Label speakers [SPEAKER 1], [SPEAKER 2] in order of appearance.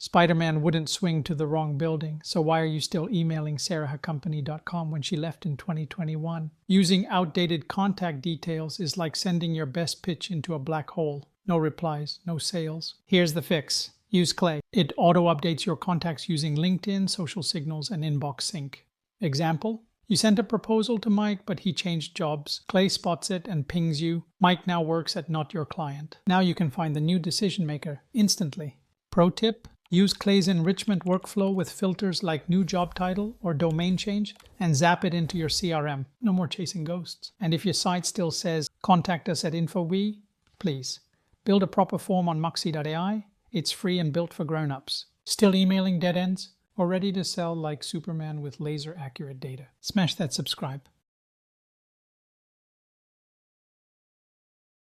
[SPEAKER 1] Spider-Man wouldn't swing to the wrong building, so why are you still emailing sarahhercompany.com when she left in 2021? Using outdated contact details is like sending your best pitch into a black hole. No replies, no sales. Here's the fix. Use Clay. It auto-updates your contacts using LinkedIn, social signals, and inbox sync. Example: you sent a proposal to Mike, but he changed jobs. Clay spots it and pings you. Mike now works at Not Your Client. Now you can find the new decision maker instantly. Pro tip: use Clay's enrichment workflow with filters like new job title or domain change and zap it into your CRM. No more chasing ghosts. And if your site still says contact us at InfoWe, please build a proper form on moksy.ai. It's free and built for grown-ups. Still emailing dead ends? Or ready to sell like Superman with laser accurate data? Smash that subscribe.